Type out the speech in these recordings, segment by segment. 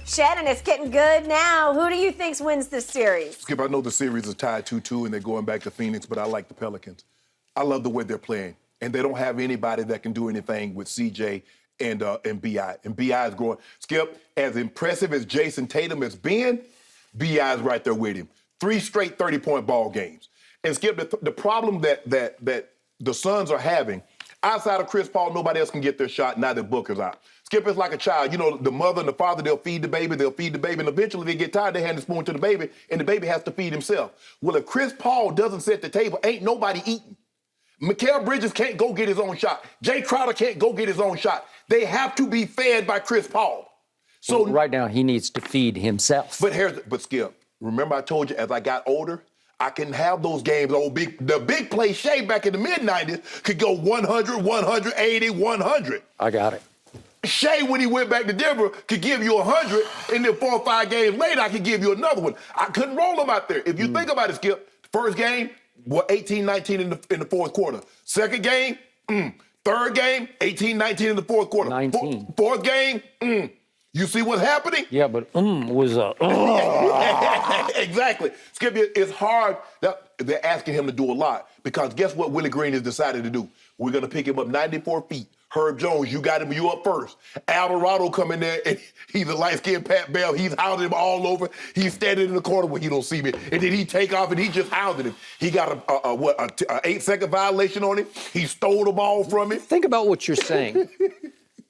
Shannon, it's getting good now. Who do you think wins this series? Skip, I know the series is tied 2-2 and they're going back to Phoenix, but I like the Pelicans. I love the way they're playing. And they don't have anybody that can do anything with CJ and B.I. And B.I. is growing. Skip, as impressive as Jason Tatum has been, B.I. is right there with him. 3 straight 30-point ball games. And Skip, the problem that the Suns are having, outside of Chris Paul, nobody else can get their shot now that Booker's out. Skip is like a child. You know, the mother and the father, they'll feed the baby, and eventually they get tired, they hand the spoon to the baby, and the baby has to feed himself. Well, if Chris Paul doesn't set the table, ain't nobody eating. Mikal Bridges can't go get his own shot. Jay Crowder can't go get his own shot. They have to be fed by Chris Paul. So right now, he needs to feed himself. But Skip, remember I told you as I got older, I can have those games. The big play Shea back in the mid-'90s could go 100, 180, 100. I got it. Shea, when he went back to Denver, could give you 100, and then 4 or 5 games later, I could give you another one. I couldn't roll him out there. If you think about it, Skip, first game, 18-19 in the fourth quarter. Second game, Third game, 18-19 in the fourth quarter. 19. Fourth game, You see what's happening? Yeah, but was a... Exactly. Skip, it's hard. They're asking him to do a lot because guess what Willie Green has decided to do? We're going to pick him up 94 feet. Herb Jones, you got him, you up first. Alvarado come in there, and he's a light-skinned Pat Bell. He's hounding him all over. He's standing in the corner where he don't see me. And then he take off, and he just hounded him. He got a 8-second violation on him. He stole the ball from him. Think about what you're saying.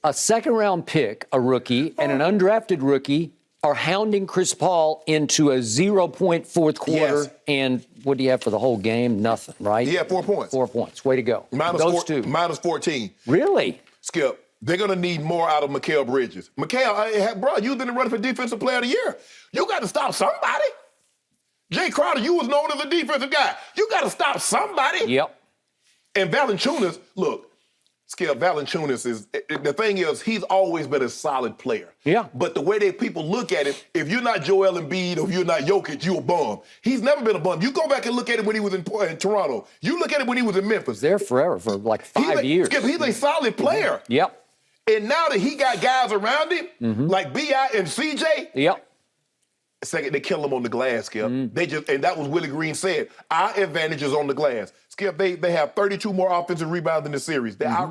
A second-round pick, a rookie, and an undrafted rookie are hounding Chris Paul into a 0-point fourth quarter. Yes. And what do you have for the whole game? Nothing, right? Yeah, 4 points. 4 points. Way to go. Those two. Minus 14. Really? Skip, they're going to need more out of Mikal Bridges. Mikal, bro, you've been running for Defensive Player of the Year. You got to stop somebody. Jay Crowder, you was known as a defensive guy. You got to stop somebody. Yep. And Valanciunas, look, Skip, Valanciunas is, the thing is, he's always been a solid player. Yeah. But the way that people look at him, if you're not Joel Embiid or if you're not Jokic, you a bum. He's never been a bum. You go back and look at him when he was in Toronto. You look at him when he was in Memphis. There forever, for like 5 years. Skip, he's a solid player. Yep. And now that he got guys around him, like B.I. and CJ, Yep. second, they kill him on the glass, Skip. And that was Willie Green said, our advantage is on the glass. Skip, they have 32 more offensive rebounds in the series. They're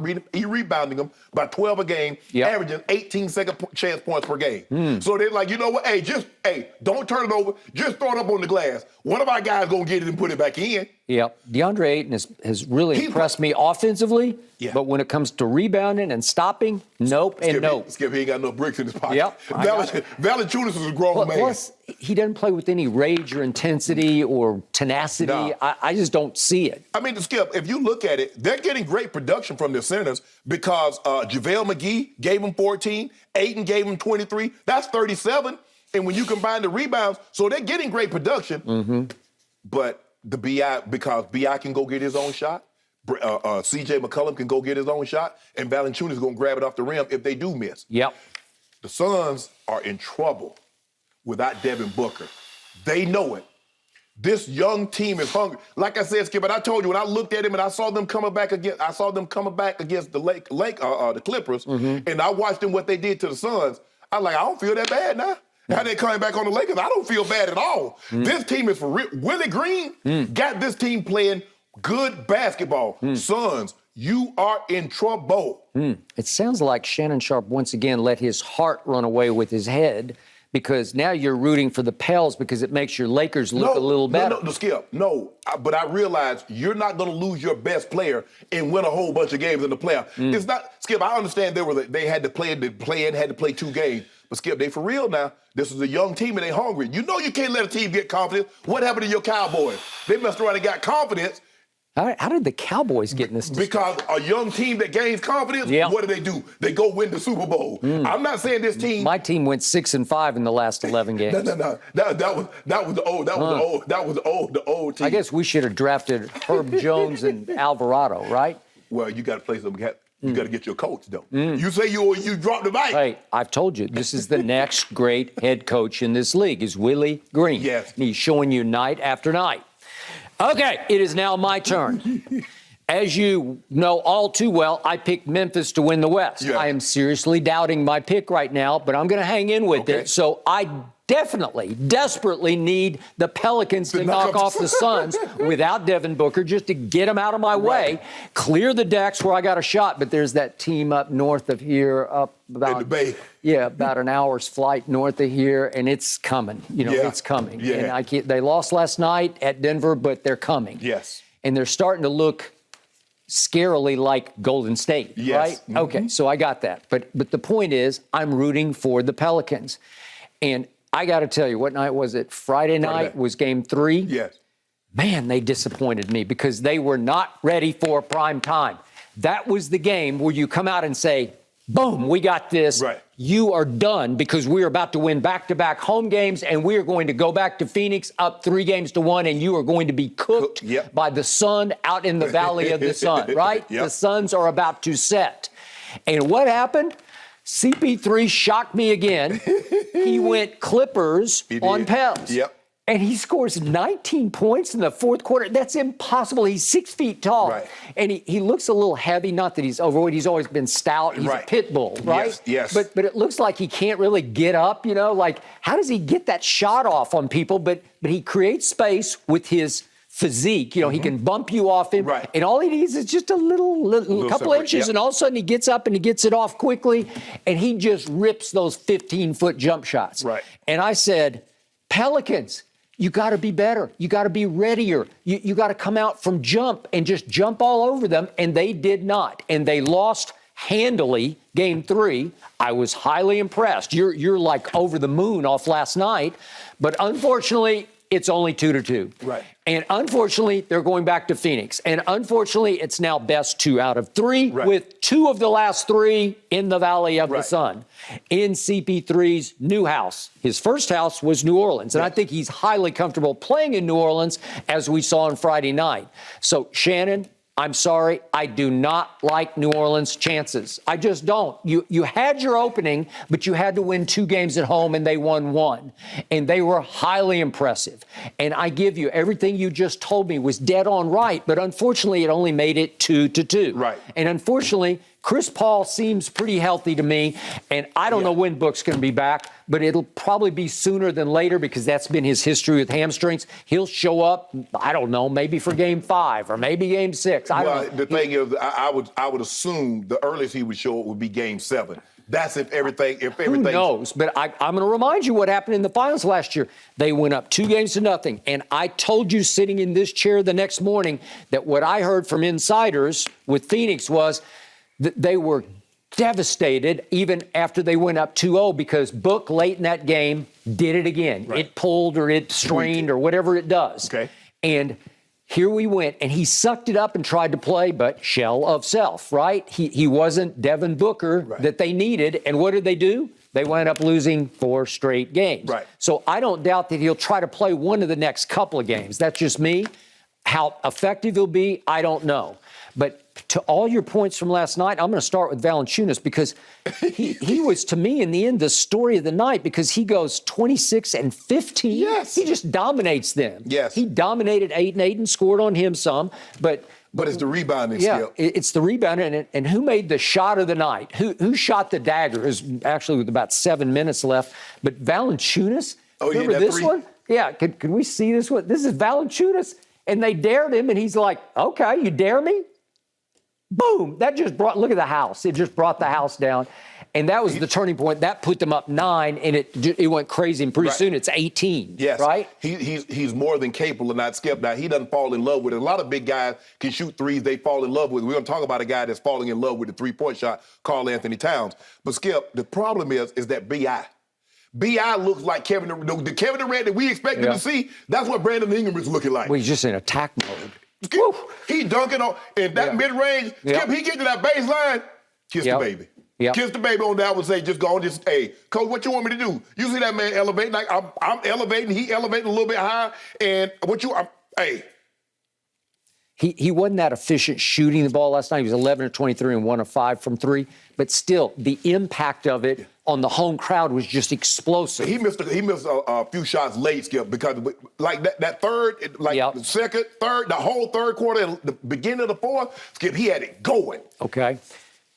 rebounding them by 12 a game, averaging 18 second chance points per game. So they're like, you know what? Hey, don't turn it over. Just throw it up on the glass. One of our guys gonna get it and put it back in. Yep. DeAndre Ayton has really impressed me offensively, but when it comes to rebounding and stopping, nope and nope. Skip, he ain't got no bricks in his pocket. Yep. Valanciunas is a grown man. Plus, he doesn't play with any rage or intensity or tenacity. No. I just don't see it. I mean, Skip, if you look at it, they're getting great production from their centers because JaVale McGee gave him 14, Ayton gave him 23. That's 37. And when you combine the rebounds, so they're getting great production. But the B.I., because B.I. can go get his own shot, C.J. McCollum can go get his own shot, and Valanciunas is going to grab it off the rim if they do miss. Yep. The Suns are in trouble without Devin Booker. They know it. This young team is hungry. Like I said, Skip, and I told you when I looked at him and I saw them coming back against the Clippers, and I watched them what they did to the Suns. I was like, I don't feel that bad now. How they coming back on the Lakers? I don't feel bad at all. This team is for real. Willie Green got this team playing good basketball. Suns, you are in trouble. It sounds like Shannon Sharpe once again let his heart run away with his head, because now you're rooting for the Pels because it makes your Lakers look a little better. No, Skip, but I realize you're not going to lose your best player and win a whole bunch of games in the playoffs. It's not, Skip, I understand they had to play 2 games. But Skip, they for real now. This is a young team and they hungry. You know you can't let a team get confidence. What happened to your Cowboys? They messed around and got confidence. How did the Cowboys get in this? Because a young team that gains confidence, what do? They go win the Super Bowl. I'm not saying this team. My team went 6-5 in the last 11 games. No. That was the old team. I guess we should have drafted Herb Jones and Alvarado, right? Well, you got to play some. You got to get your coach, though. You say you dropped the mic. Hey, I've told you, this is the next great head coach in this league, is Willie Green. Yes. And he's showing you night after night. Okay, it is now my turn. As you know all too well, I picked Memphis to win the West. Yeah. I am seriously doubting my pick right now, but I'm going to hang in with Okay. it. So I desperately need the Pelicans to knock off the Suns without Devin Booker, just to get them out of my way, clear the decks where I got a shot. But there's that team up north of here, up about In the Bay. Yeah, about an hour's flight north of here, and it's coming. You know, Yeah. it's coming. Yeah. And I can't, they lost last night at Denver, but they're coming. Yes. And they're starting to look scarily like Golden State, Yes. right? Mm-hmm. Okay, so I got that. But the point is, I'm rooting for the Pelicans. And I got to tell you, what night was it? Friday night was game 3. Yes. Man, they disappointed me because they were not ready for prime time. That was the game where you come out and say, boom, we got this. Right. You are done because we're about to win back-to-back home games, and we are going to go back to Phoenix up 3-1, and you are going to be cooked Yep. by the sun out in the Valley of the Sun, right? Yep. The Suns are about to set. And what happened? CP3 shocked me again. He went Clippers on Pels. Yep. And he scores 19 points in the fourth quarter. That's impossible. He's 6 feet tall. Right. And he looks a little heavy. Not that he's overweight. He's always been stout. He's a pit bull, right? Yes, yes. But it looks like he can't really get up, you know? Like, how does he get that shot off on people? But he creates space with his physique. You know, he can bump you off him. Right. And all he needs is just a little couple separate, inches, yep. and all of a sudden he gets up and he gets it off quickly, and he just rips those 15-foot jump shots. Right. And I said, Pelicans, you got to be better. You got to be readier. You got to come out from jump and just jump all over them, and they did not. And they lost handily game 3. I was highly impressed. You're like over the moon off last night, but unfortunately, it's only 2-2. Right. And unfortunately, they're going back to Phoenix. And unfortunately, it's now best 2 out of 3, Right. with 2 of the last 3 in the Valley of the Right. Sun. In CP3's new house. His first house was New Orleans. And I think he's highly comfortable playing in New Orleans, as we saw on Friday night. So, Shannon, I'm sorry, I do not like New Orleans' chances. I just don't. You had your opening, but you had to win 2 games at home, and they won 1. And they were highly impressive. And I give you, everything you just told me was dead on right, but unfortunately, it only made it 2-2. Right. And unfortunately, Chris Paul seems pretty healthy to me, and I don't know when Book's going to be back, but it'll probably be sooner than later because that's been his history with hamstrings. He'll show up, I don't know, maybe for game 5 or maybe game 6. I don't know. The thing is, I would assume the earliest he would show up would be game 7. That's if everything. Who knows? But I'm going to remind you what happened in the finals last year. They went up 2-0, and I told you sitting in this chair the next morning that what I heard from insiders with Phoenix was that they were devastated even after they went up 2-0 because Book late in that game did it again. Right. It pulled or it strained or whatever it does. Okay. And here we went, and he sucked it up and tried to play, but shell of self, right? He wasn't Devin Booker that they needed. And what did they do? They wound up losing 4 straight games. Right. So I don't doubt that he'll try to play one of the next couple of games. That's just me. How effective he'll be, I don't know. But to all your points from last night, I'm going to start with Valanciunas because he was, to me, in the end, the story of the night because he goes 26 and 15. Yes. He just dominates them. Yes. He dominated 8 and 8 and scored on him some. But it's the rebounding yeah, skill. it's the rebound. And who made the shot of the night? Who shot the dagger? It was actually with about 7 minutes left. But Valanciunas, remember that this 3? one? Yeah, can we see this one? This is Valanciunas. And they dared him, and he's like, okay, you dare me? Boom. That just brought, look at the house. It just brought the house down. And that was the turning point. That put them up 9, and it went crazy. And pretty soon it's 18. Yes. Right? He's more than capable of not skip. Now, he doesn't fall in love with it. A lot of big guys can shoot threes they fall in love with. We're going to talk about a guy that's falling in love with the three-point shot, Karl Anthony Towns. But, Skip, the problem is that B.I. B.I. looks like the Kevin Durant that we expected to see. That's what Brandon Ingram is looking like. Well, he's just in attack mode. Skip, he dunking on in that mid-range. Skip, he get to that baseline, kiss the baby. Yep. Kiss the baby on that one, say, just go on this, hey, Coach, what you want me to do? You see that man elevating, like I'm elevating, he elevating a little bit higher, and hey. He wasn't that efficient shooting the ball last night. He was 11 of 23 and 1 of 5 from 3. But still, the impact of it on the home crowd was just explosive. He missed a few shots late, Skip, because like that third, like the second, third, the whole third quarter, the beginning of the fourth, Skip, he had it going. Okay.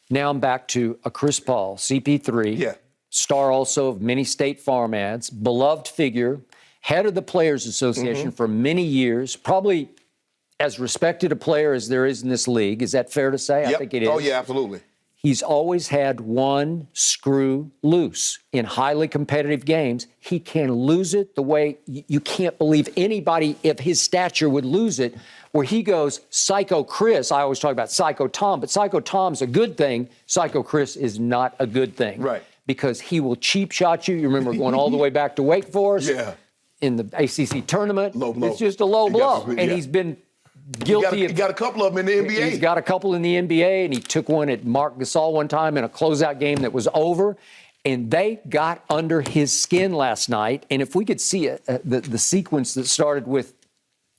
Now I'm back to a Chris Paul, CP3. Yeah. Star also of many State Farm ads, beloved figure, head of the Players Association for many years, probably as respected a player as there is in this league. Is that fair to say? Yep. I think it is. Oh, yeah, absolutely. He's always had one screw loose in highly competitive games. He can lose it the way you can't believe anybody of his stature would lose it, where he goes Psycho Chris. I always talk about Psycho Tom, but Psycho Tom's a good thing. Psycho Chris is not a good thing. Right. Because he will cheap shot you. You remember going all the way back to Wake Forest in the ACC tournament. Low blow. It's just a low blow. And he's been guilty he got a couple of them in the NBA. He's got a couple in the NBA, and he took one at Mark Gasol one time in a closeout game that was over. And they got under his skin last night. And if we could see the sequence that started with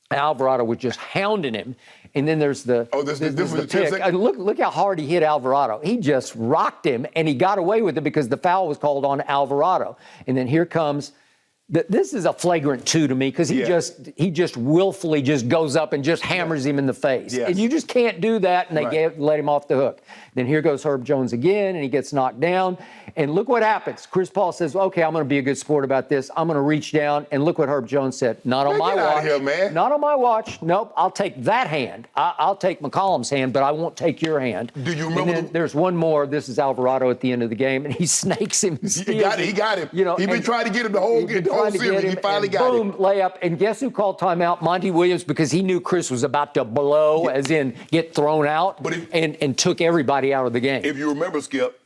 Alvarado was just hounding him, and then there's the this was the the 10 pick. Look how hard he hit Alvarado. He just rocked him, and he got away with it because the foul was called on Alvarado. And then here comes. This is a flagrant 2 to me because he just willfully just goes up and just hammers him in the face. Yes. And you just can't do that, and they let him off the hook. Then here goes Herb Jones again, and he gets knocked down. And look what happens. Chris Paul says, okay, I'm going to be a good sport about this. I'm going to reach down. And look what Herb Jones said. Not on my watch. Here, man. Not on my watch. Nope, I'll take that hand. I'll take McCollum's hand, but I won't take your hand. Do you remember? And then there's one more. This is Alvarado at the end of the game, and he snakes him. He got him. You know, he's been trying to get him the whole series. He finally got boom, layup. And guess who called timeout? Monty Williams, because he knew Chris was about to blow, as in get thrown out, and took everybody out of the game. If you remember, Skip,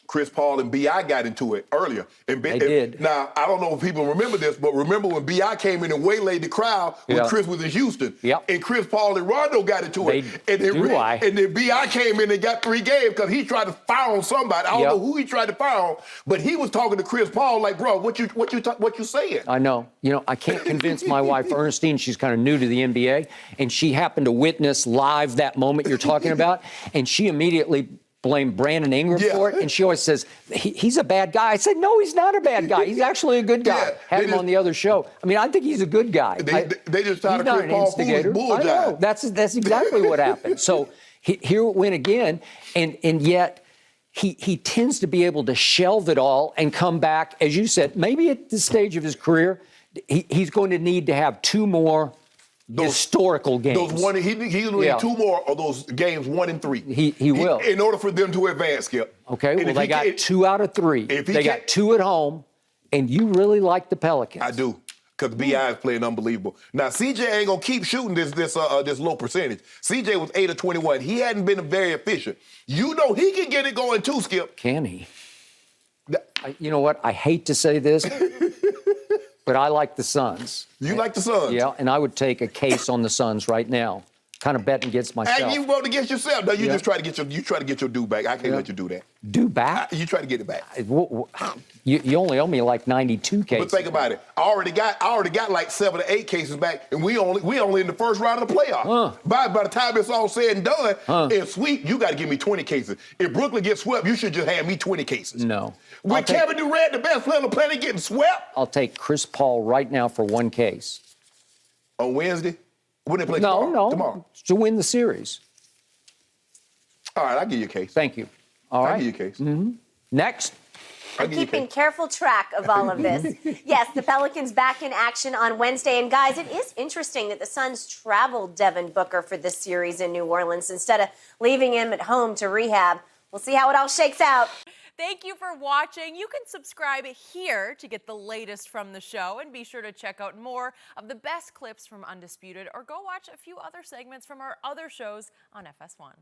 Chris Paul and B.I. got into it earlier. They did. Now, I don't know if people remember this, but remember when B.I. came in and waylaid the crowd when Chris was in Houston? Yep. And Chris Paul and Rondo got into it. And then B.I. came in and got 3 games because he tried to foul somebody. I don't know who he tried to foul, but he was talking to Chris Paul like, bro, what you saying? I know. You know, I can't convince my wife, Ernestine, she's kind of new to the NBA, and she happened to witness live that moment you're talking about, and she immediately blamed Brandon Ingram for it, and she always says, he's a bad guy. I said, no, he's not a bad guy. He's actually a good guy. Had him on the other show. I mean, I think he's a good guy. They just tried to Chris Paul instigator. I know. That's exactly what happened. So here it went again, and yet he tends to be able to shelve it all and come back, as you said, maybe at this stage of his career, he's going to need to have 2 more historical games. He'll need 2 more of those games, 1 and 3. He will. In order for them to advance, Skip. Okay, well, they got 2 out of 3. They got 2 at home, and you really like the Pelicans. I do, because B.I. is playing unbelievable. Now, C.J. ain't going to keep shooting this low percentage. C.J. was 8 of 21. He hadn't been very efficient. You know he can get it going too, Skip. Can he? You know what? I hate to say this, but I like the Suns. You like the Suns? Yeah, and I would take a case on the Suns right now. Kind of betting against myself. And you vote against yourself. No, you just try to get your due back. I can't let you do that. Due back? You try to get it back. You only owe me like 92 cases. But think about it. I already got like 7 or 8 cases back, and we only in the first round of the playoff. By the time it's all said and done, in sweep, you got to give me 20 cases. If Brooklyn gets swept, you should just have me 20 cases. No. With Kevin Durant, the best player on the planet, getting swept. I'll take Chris Paul right now for 1 case. On Wednesday? When they play tomorrow? To win the series. All right, I'll give you a case. Thank you. All right. I'll give you a case. Next. I'm keeping careful track of all of this. Yes, the Pelicans back in action on Wednesday. And guys, it is interesting that the Suns traveled Devin Booker for this series in New Orleans instead of leaving him at home to rehab. We'll see how it all shakes out. Thank you for watching. You can subscribe here to get the latest from the show, and be sure to check out more of the best clips from Undisputed, or go watch a few other segments from our other shows on FS1.